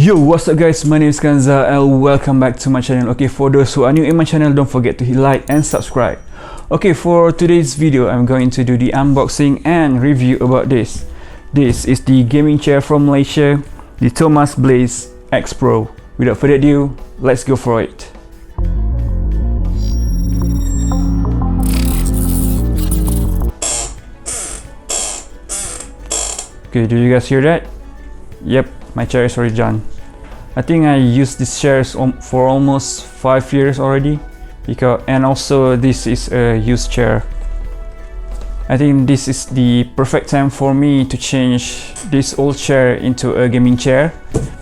Yo, what's up guys, my name is Kanza and welcome back to my channel. Okay, for those who are new in my channel, don't forget to hit like and subscribe. Okay, for today's video, I'm going to do the unboxing and review about this. This is the gaming chair from Malaysia, the Tomaz Blaze X Pro. Without further ado, let's go for it. Okay, do you guys hear that? Yep, my chair is already done. I think I used this chair for almost 5 years already, and also this is a used chair. I think this is the perfect time for me to change this old chair into a gaming chair,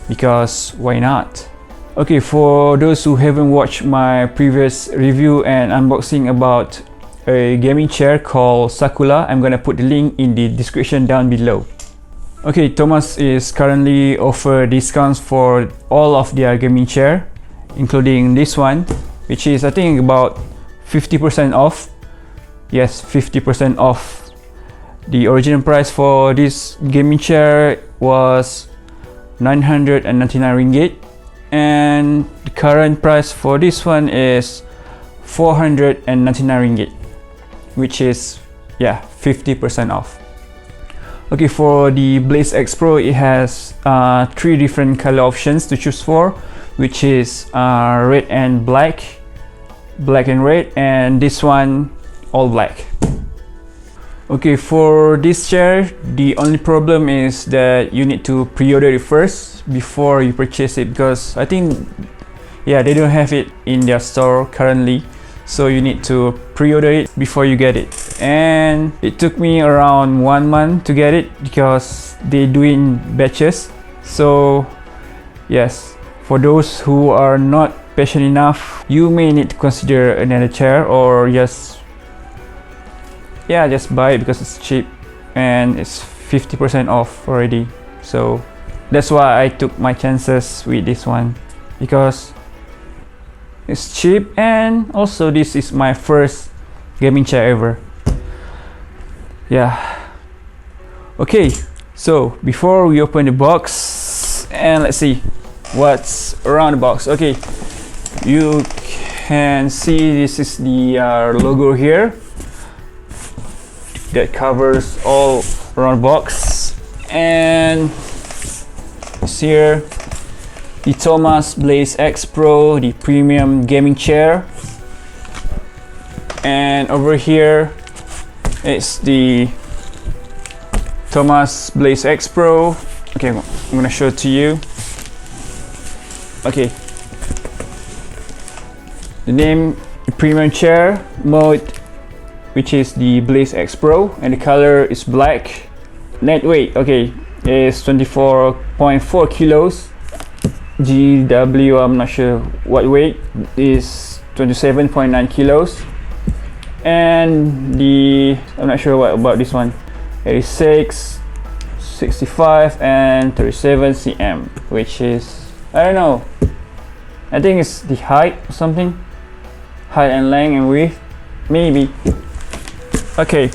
because why not? Okay, for those who haven't watched my previous review and unboxing about a gaming chair called Sakura, I'm gonna put the link in the description down below. Okay, Tomaz is currently offer discounts for all of their gaming chair, including this one, which is I think about 50% off. Yes, 50% off. The original price for this gaming chair was 999 ringgit, and the current price for this one is 499 ringgit, which is 50% off. Okay, for the Blaze X Pro, it has 3 different color options to choose for, which is red and black, black and red, and this one all black. Okay, for this chair, the only problem is that you need to pre-order it first before you purchase it, because I think they don't have it in their store currently, so you need to pre-order it before you get it. And it took me around 1 month to get it because they do in batches. So yes, for those who are not patient enough, you may need to consider another chair, or just buy it because it's cheap and it's 50% off already. So that's why I took my chances with this one, because it's cheap, and also this is my first gaming chair ever. Okay, so before we open the box, and let's see what's around the box. Okay, you can see this is the logo here that covers all around the box, and it's here the Tomaz Blaze X Pro, the premium gaming chair, and over here it's the Tomaz Blaze X Pro. Okay, I'm gonna show it to you. Okay, the name, the premium chair mode, which is the Blaze X Pro, and the color is black. Net weight, okay, is 24.4 kilos. GW, I'm not sure what weight, is 27.9 kilos. And I'm not sure what about this one, 86, 65 and 37 cm, which is, I don't know, I think it's the height or something, height and length and width, maybe. Okay,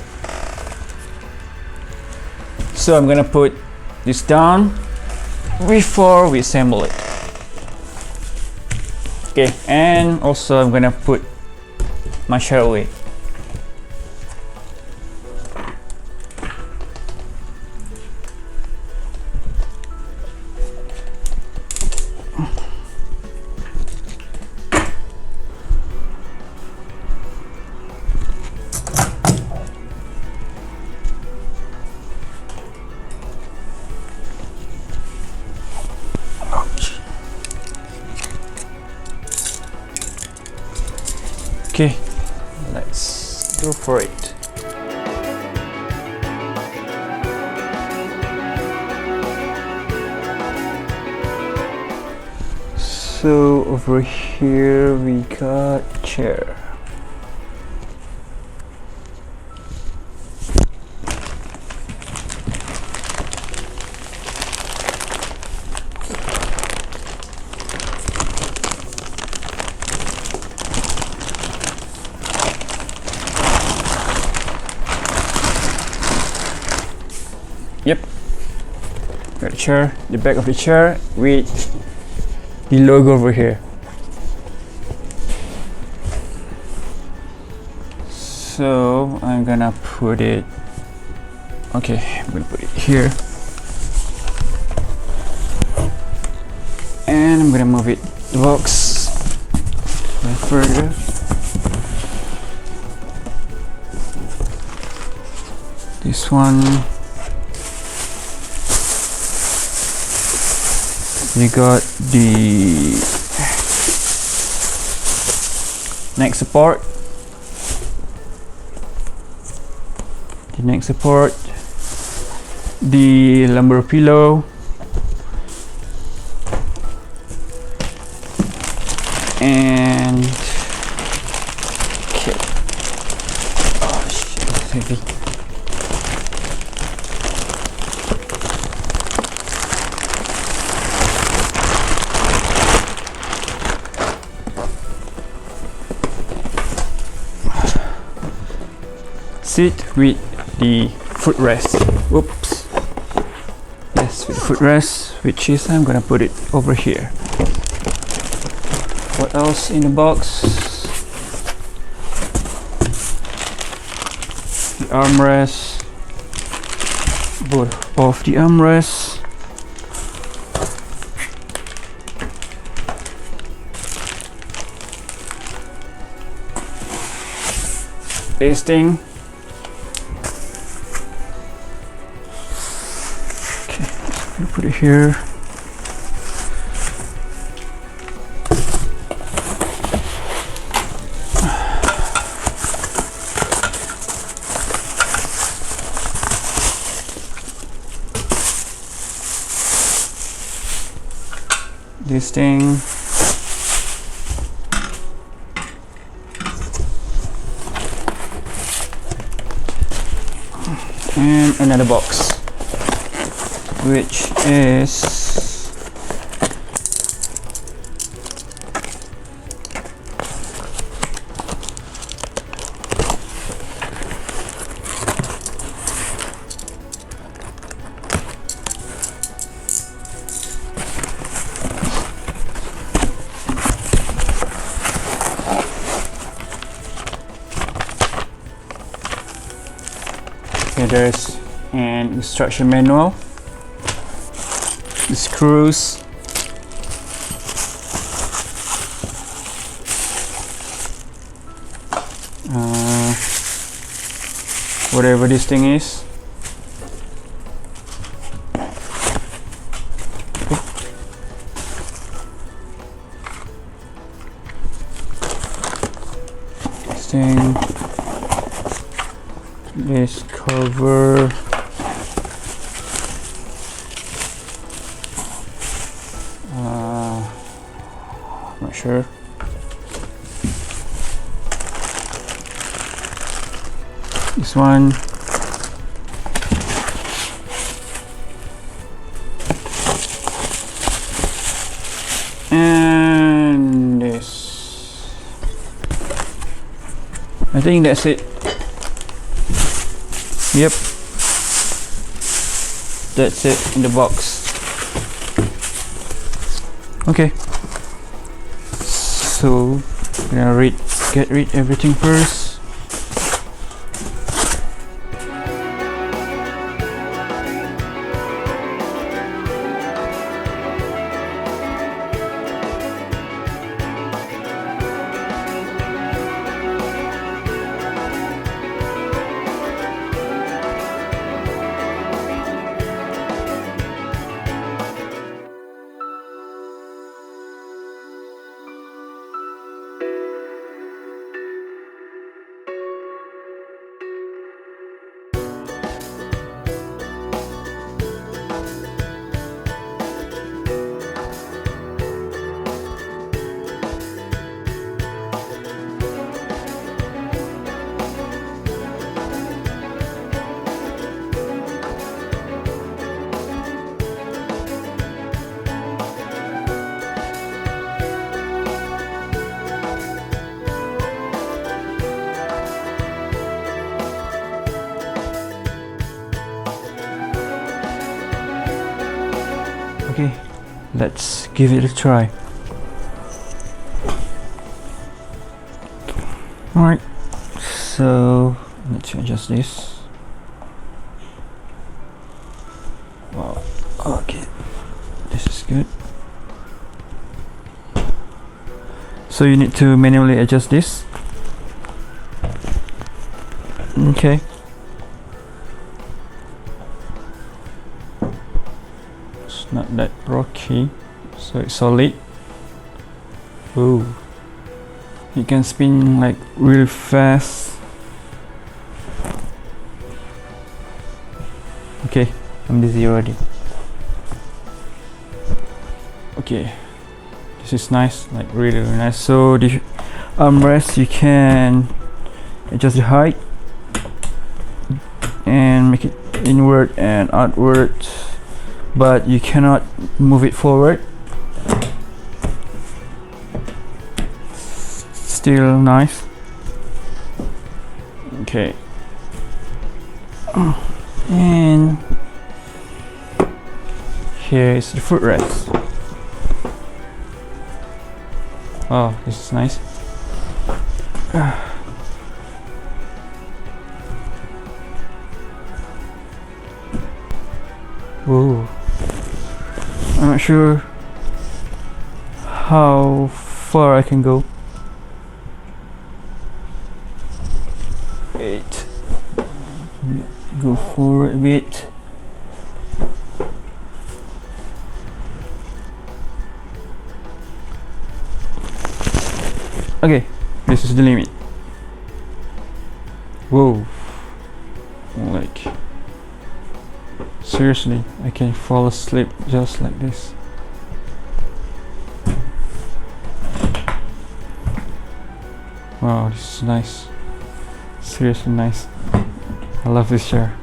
so I'm gonna put this down before we assemble it. Okay, and also I'm gonna put my chair away. Okay, let's go for it. So over here we got chair. Yep. got the chair, the back of the chair with the logo over here. So I'm gonna put it, okay, I'm gonna put it here, and I'm gonna move it, the box, further. This one, we got the neck support. The lumbar pillow, and okay. Oh shit, it's heavy. Sit with the footrest. Oops. Yes, with the footrest, which is I'm gonna put it over here. What else in the box? The armrest. Both of the armrests. This thing. Put it here. This thing. And another box, which is okay, there's an instruction manual, the screws, whatever this thing is, this thing, this cover, not sure. This one, and this. I think that's it. Yep, that's it in the box. Okay, so I'm gonna get rid everything first. Okay, let's give it a try. Alright, so let's adjust this. Wow, okay, this is good. So you need to manually adjust this. Okay. It's not that rocky, so it's solid. Ooh. You can spin like really fast. Okay, I'm dizzy already. Okay, this is nice, like really nice. So the armrest, you can adjust the height and make it inward and outward, but you cannot move it forward. Still nice. Okay, and here is the footrest. Oh, this is nice. Whoa, I'm not sure how far I can go. Wait, go forward a bit. Okay, this is the limit. Whoa, like seriously, I can fall asleep just like this. Wow, this is nice. Seriously nice. I love this chair.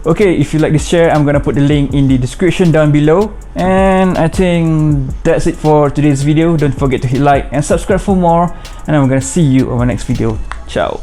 Okay, if you like this chair, I'm gonna put the link in the description down below. And I think that's it for today's video. Don't forget to hit like and subscribe for more, and I'm gonna see you on my next video. Ciao.